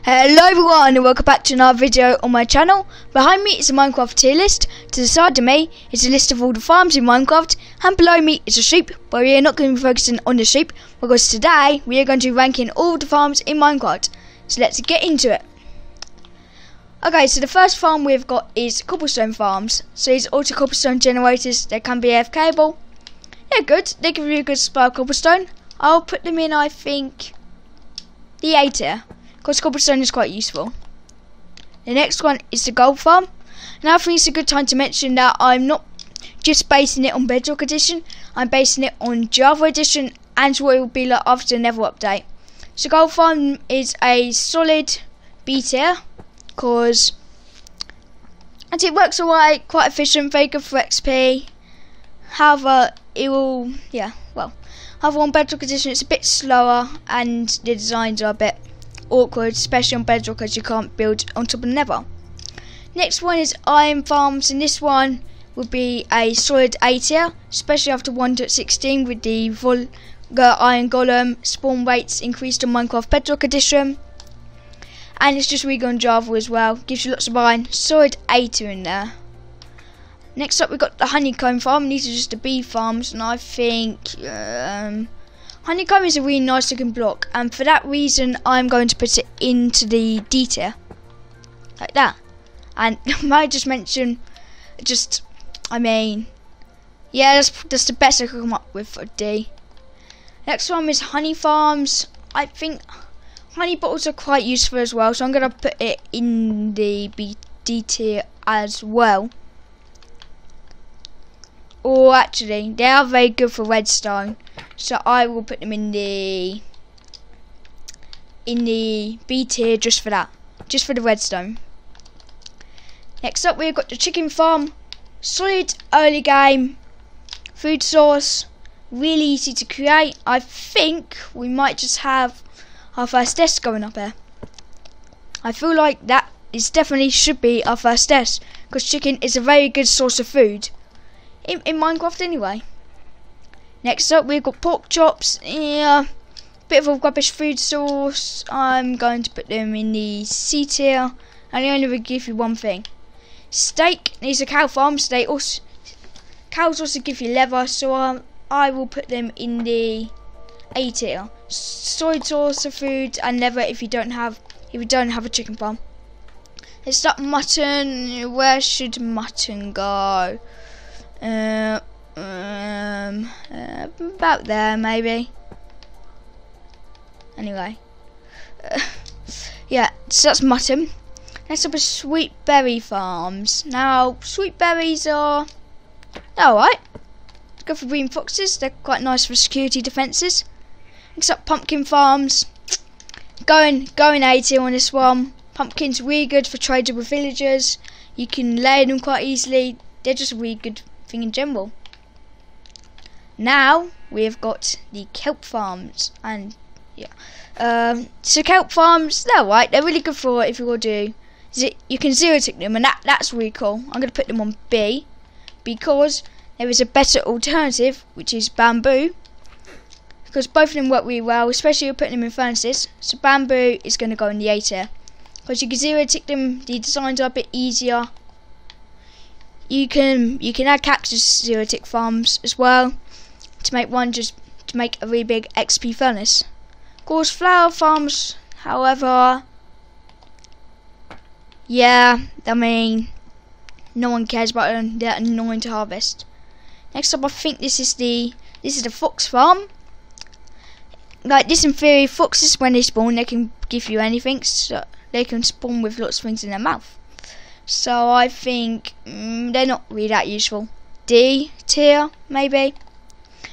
Hello everyone and welcome back to another video on my channel. Behind me is a Minecraft tier list. To the side of me is a list of all the farms in Minecraft, and below me is a sheep, but we are not going to be focusing on the sheep because today we are going to be ranking all the farms in Minecraft. So let's get into it. Okay, so the first farm we've got is cobblestone farms. So these auto cobblestone generators, they can be AFKable. They're good, they give you a good supply of cobblestone. I'll put them in, I think, the A tier, because cobblestone is quite useful. The next one is the gold farm. Now I think it's a good time to mention that I'm not just basing it on Bedrock Edition, I'm basing it on Java Edition and what it will be like after the Nether update. So gold farm is a solid B tier, because it works alright, quite efficient, very good for XP. However, it will, however on Bedrock Edition it's a bit slower and the designs are a bit awkward, especially on Bedrock as you can't build on top of the Nether. Next one is iron farms, and this one would be a solid A tier, especially after 1.16 with the iron golem spawn rates increased on Minecraft Bedrock Edition. And it's just really good on Java as well, gives you lots of iron, solid A tier in there. Next up we've got the honeycomb farm. These are just the bee farms, and I think honeycomb is a really nice looking block, and for that reason I'm going to put it into the D tier, like that. And I just mention, that's the best I could come up with for D. Next one is honey farms. I think honey bottles are quite useful as well, so I'm going to put it in the D tier as well. Or actually, they are very good for redstone, so I will put them in the B tier just for that, just for the redstone. Next up we've got the chicken farm. Solid early game food source, really easy to create. I think we might just have our first desk going up here. I feel like that is definitely should be our first desk, because chicken is a very good source of food in Minecraft anyway. Next up we've got pork chops. Yeah, bit of a rubbish food source. I'm going to put them in the C tier, and they only will give you one thing. Steak. These are cow farms. Cows also give you leather, so I will put them in the A tier. Solid source of food and leather if you don't have a chicken farm. Next up, mutton. Where should mutton go? About there maybe. Anyway, yeah, so that's mutton. Next up is sweet berry farms. Now sweet berries are alright. Go for green foxes, they're quite nice for security defences. Next up, pumpkin farms. Going A tier on this one. Pumpkins really good for trading with villagers. You can lay them quite easily. They're just a really good thing in general. Now we have got the kelp farms, and so kelp farms, they're alright. They're really good for if you want to. You can zero tick them, and that's really cool. I'm going to put them on B because there is a better alternative, which is bamboo, because both of them work really well, especially if you're putting them in furnaces. So bamboo is going to go in the A tier because you can zero tick them. The designs are a bit easier. You can add cactus zero tick farms as well to make a really big XP furnace. Of course, flower farms, however, yeah, no one cares about them. They're annoying to harvest. Next up, I think this is the fox farm. Like this, in theory, foxes when they spawn, they can give you anything. So they can spawn with lots of things in their mouth. So I think they're not really that useful. D tier maybe.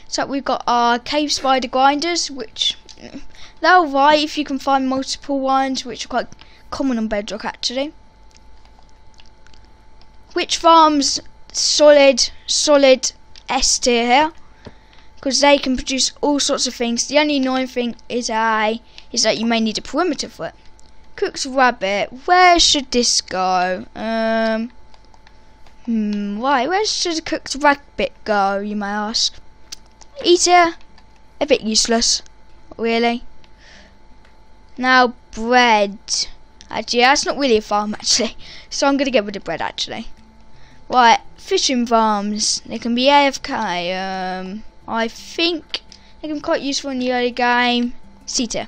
So we've got our cave spider grinders, which they're alright if you can find multiple ones, which are quite common on Bedrock actually. Witch farms, solid S tier here, because they can produce all sorts of things. The only annoying thing is that you may need a perimeter for it. Cooked rabbit, where should this go? Why? Where should a cooked rabbit go, you may ask? E tier, a bit useless, really. Now bread. Actually, that's not really a farm, actually. So I'm going to get rid of bread, actually. Right, fishing farms. They can be AFK. I think they can be quite useful in the early game. C tier.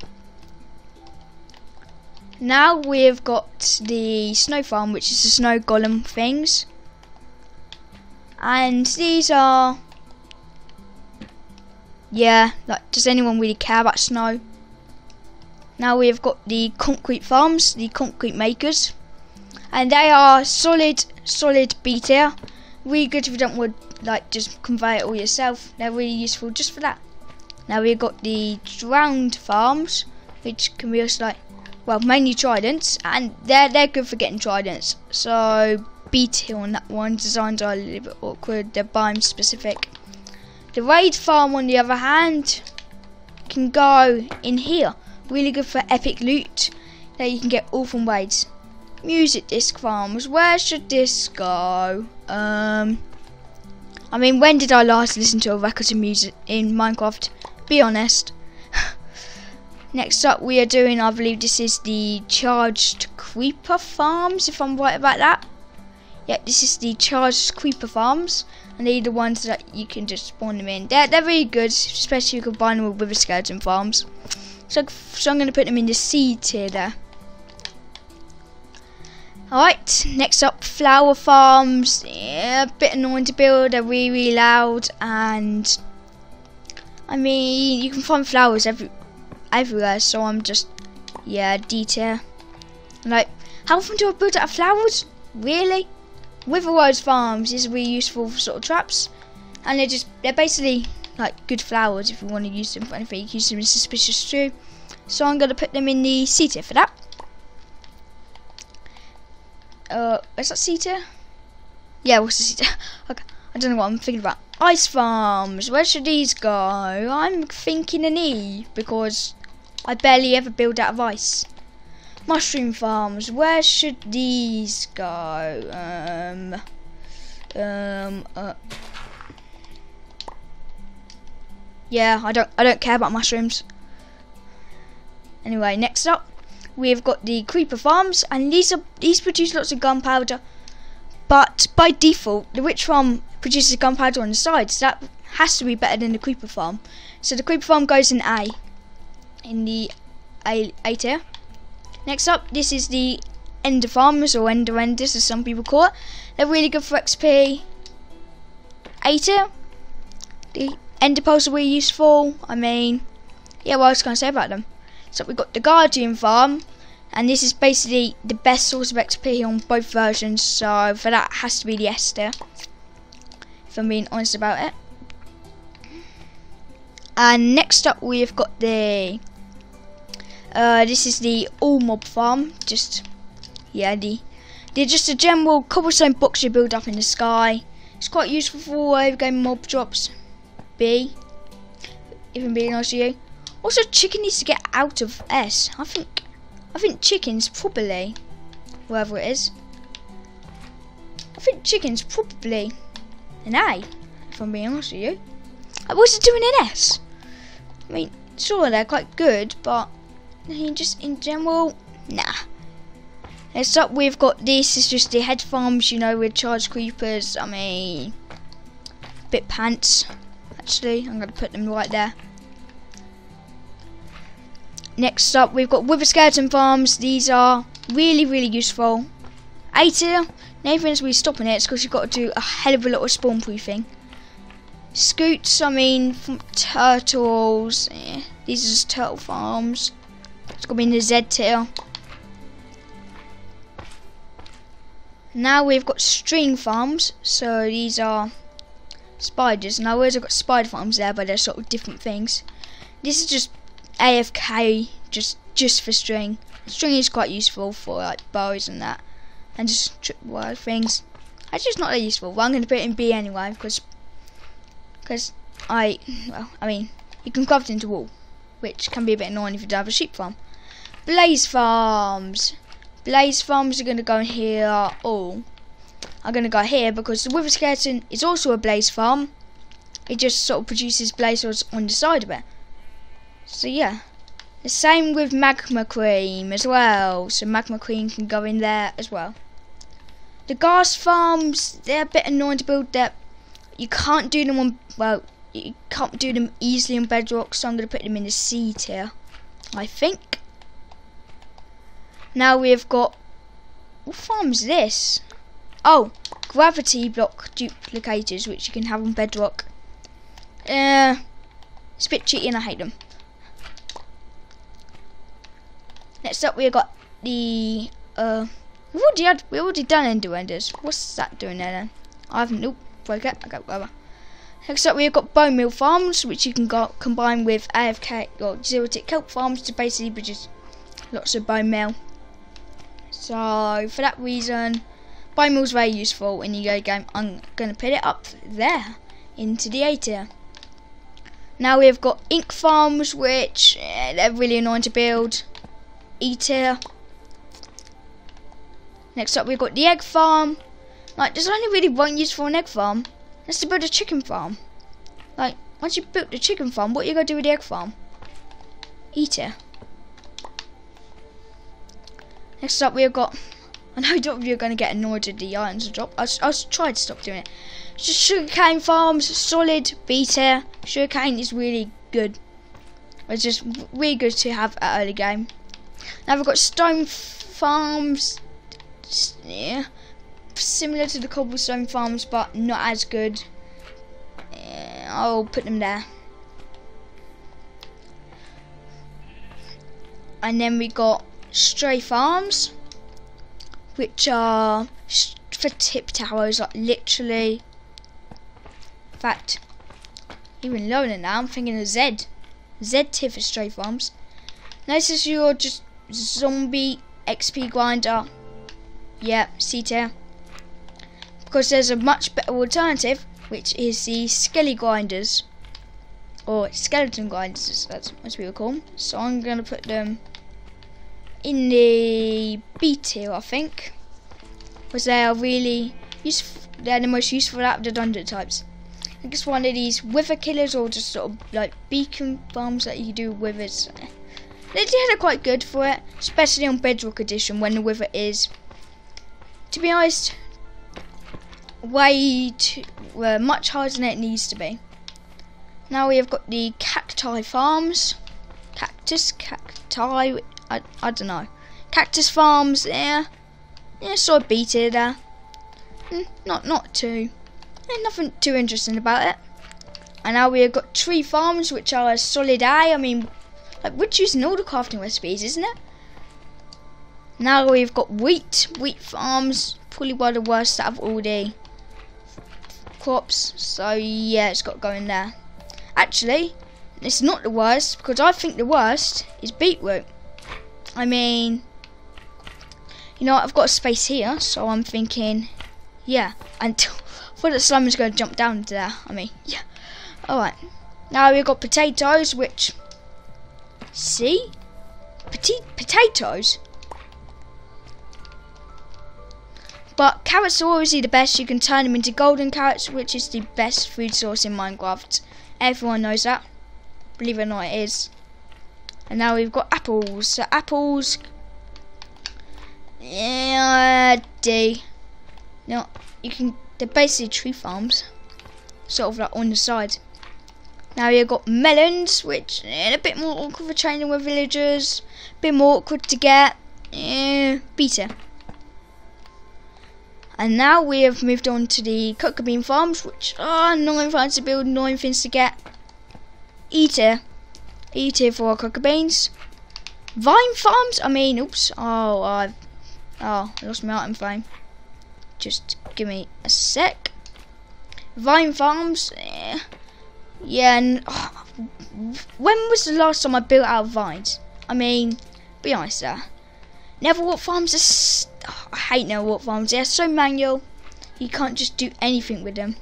Now we've got the snow farm, which is the snow golem things. And these are... yeah, like, does anyone really care about snow? Now we've got the concrete farms, the concrete makers. And they are solid B tier. Really good if you don't want, like, just convey it all yourself. They're really useful just for that. Now we've got the drowned farms, which can be also, like, well, mainly tridents, and they're good for getting tridents. So B tier on that one. Designs are a little bit awkward. They're biome specific. The raid farm, on the other hand, can go in here. Really good for epic loot that you can get all from raids. Music disc farms. Where should this go? I mean, when did I last listen to a record of music in Minecraft? Be honest. Next up, we are doing, I believe this is the charged creeper farms, if I'm right about that. Yeah, this is the charged creeper farms, and they're the ones that you can just spawn them in. They're really good, especially if you combine them with wither skeleton farms. So I'm going to put them in the C tier there. Alright, next up, flower farms. Yeah, a bit annoying to build. They're really loud, and I mean, you can find flowers everywhere. So I'm just, yeah, D tier. Like, how often do I build out of flowers? Really? Witherrose farms is really useful for sort of traps, and they're basically like good flowers if you want to use them for anything. You can use them in suspicious stew. So I'm going to put them in the C tier for that. Is that C tier? Yeah, what's the C tier? Okay, I don't know what I'm thinking about. Ice farms. Where should these go? I'm thinking an E because I barely ever build out of ice. Mushroom farms. Where should these go? Yeah, I don't care about mushrooms. Anyway, next up, we've got the creeper farms, and these produce lots of gunpowder. But by default, the witch farm produces gunpowder on the side, so that has to be better than the creeper farm. So the creeper farm goes in A, in the A tier. Next up, this is the ender farms, or ender enders as some people call it. They're really good for XP. A tier. The ender pearls are really useful. I mean, yeah, what else can I say about them? So we've got the guardian farm, and this is basically the best source of XP on both versions, so for that it has to be the S tier, if I'm being honest about it. And next up we've got the this is the all mob farm. Just, yeah, they're just a general cobblestone box you build up in the sky. It's quite useful for over game mob drops. B, if I'm being honest with you. Also, chicken needs to get out of S. I think chicken's probably, wherever it is, I think chicken's probably an A, if I'm being honest with you. What's it doing in S? I mean, sure, they're quite good, but I mean, just in general, nah. Next up, we've got this is just the head farms, you know, with charged creepers. I mean, bit pants, actually. I'm going to put them right there. Next up, we've got wither skeleton farms. These are really useful. A tier. The only reason we're stopping it is because you've got to do a hell of a lot of spawn proofing. Scoots, I mean, from turtles. Yeah, these are just turtle farms. It's got to be in the Z tier. Now we've got string farms. So these are spiders. Now I've got spider farms there, but they're sort of different things. This is just AFK, just for string. String is quite useful for like bows and that, and just tripwire things. It's just not that useful. Well, I'm going to put it in B anyway because I mean, you can craft it into wool, which can be a bit annoying if you don't have a sheep farm. Blaze farms. Blaze farms are going to go in here. All are going to go here because the wither skeleton is also a blaze farm. It just sort of produces blaze swords on the side of it. So yeah. The same with magma cream as well, so magma cream can go in there as well. The gas farms, they're a bit annoying to build. That you can't do them on, well, you can't do them easily on bedrock, so I'm going to put them in the C tier, I think. Now we've got, what farm is this? Oh, gravity block duplicators, which you can have on bedrock. It's a bit cheaty and I hate them. Next up we've got the we've already done ender renders. What's that doing there then? I haven't. Nope, broke it. Okay, whatever. Next up we've got bone meal farms, which you can combine with AFK or zero tick kelp farms to basically produce lots of bone meal. So for that reason, bone meal is very useful in the Yo game. I'm going to put it up there into the A tier. Now we've got ink farms, which they're really annoying to build. E tier. Next up we've got the egg farm. Like, there's only really one use for an egg farm. That's to build a chicken farm. Like, once you've built the chicken farm, what are you going to do with the egg farm? E tier. Next up we've got, I know a lot of you are going to get annoyed at the items drop. I'll try to stop doing it. It's just sugarcane farms, solid, B tier. Sugarcane is really good. It's just really good to have at early game. Now we've got stone farms, yeah, similar to the cobblestone farms, but not as good. I'll put them there. And then we got stray farms, which are for tip towers, like literally. In fact, even lower than that, I'm thinking of Z tier for stray farms. This is your just zombie XP grinder. Yeah, C tier. Because there's a much better alternative, which is the skelly grinders. Or skeleton grinders, that's what we call them. So I'm going to put them in the B tier, I think. Because they are really useful. They're the most useful out of the dungeon types. I guess one of these wither killers, or just sort of like beacon farms that you do with withers. They're quite good for it, especially on Bedrock Edition when the wither is, to be honest, much higher than it needs to be. Now we have got the cacti farms, cacti, I don't know, cactus farms. Yeah, sort of beat it there. Not too, nothing too interesting about it. And now we have got tree farms, which are a solid A. I mean, like, we're choosing all the crafting recipes, isn't it? Now we've got wheat farms, probably one of the worst out of all the crops. So yeah, it's got to go in there. Actually, it's not the worst, because I think the worst is beetroot. I mean, you know, I've got a space here, so I'm thinking, yeah, until I thought the slime was going to jump down into there. I mean, yeah. Alright, now we've got potatoes, which, see? Potatoes? But carrots are obviously the best. You can turn them into golden carrots, which is the best food source in Minecraft. Everyone knows that. Believe it or not, it is. And now we've got apples. So apples, yeah, D. No, you can. They're basically tree farms, sort of like on the side. Now you've got melons, which are a bit more awkward for training with villagers, a bit more awkward to get. Beta. And now we have moved on to the cocoa bean farms, which are annoying things to build, annoying things to get. E tier for our cocoa beans. Vine farms. I mean, oops. I lost my item frame. Just give me a sec. Vine farms. Yeah, and when was the last time I built out vines? I mean, be honest there. Neverwort farms are I hate Neverwort farms. They're so manual. You can't just do anything with them.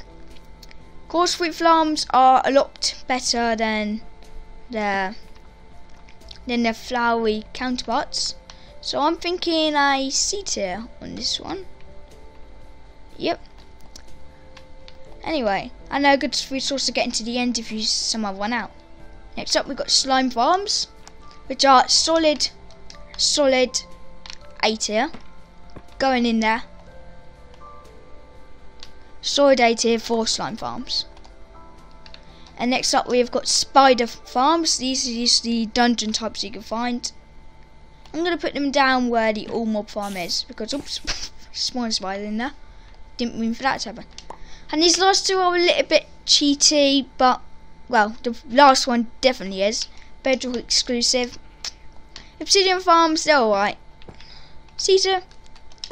Coarse fruit farms are a lot better than their flowery counterparts. So I'm thinking a C tier on this one. Yep. Anyway, I know a good food source to get into the end if you somehow run out. Next up we've got slime farms. which are solid 8 here, going in there. Solid 8 here for slime farms. And next up we've got spider farms. These are usually dungeon types you can find. I'm going to put them down where the all mob farm is, because oops, spawn spider in there. Didn't mean for that to happen. And these last two are a little bit cheaty, but well, the last one definitely is. Bedrock exclusive. Obsidian farms, they're alright. Caesar,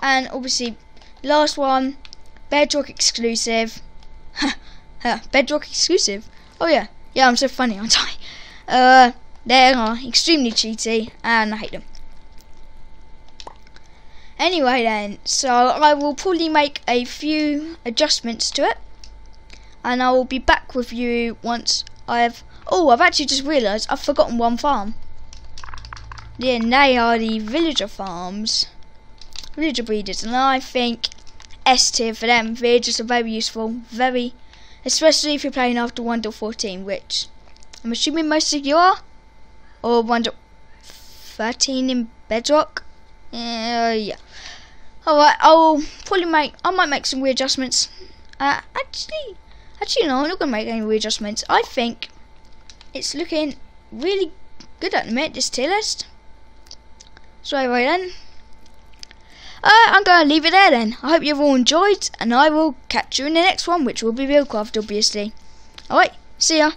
and obviously last one, Bedrock exclusive. Bedrock exclusive. Oh yeah, I'm so funny, aren't I? They are extremely cheaty, and I hate them. Anyway then, so I will probably make a few adjustments to it, and I will be back with you once I've actually just realised I've forgotten one farm. Yeah, they are the villager farms, villager breeders, and I think S tier for them. Villagers are very useful, especially if you're playing after 1.14, which I'm assuming most of you are, or 1.13 in Bedrock. Yeah. Alright, I might make some readjustments. Actually, no, I'm not gonna make any readjustments. I think it's looking really good at the minute, this tier list. So anyway then, I'm gonna leave it there then. I hope you've all enjoyed, and I will catch you in the next one, which will be Buildcraft, obviously. Alright, see ya.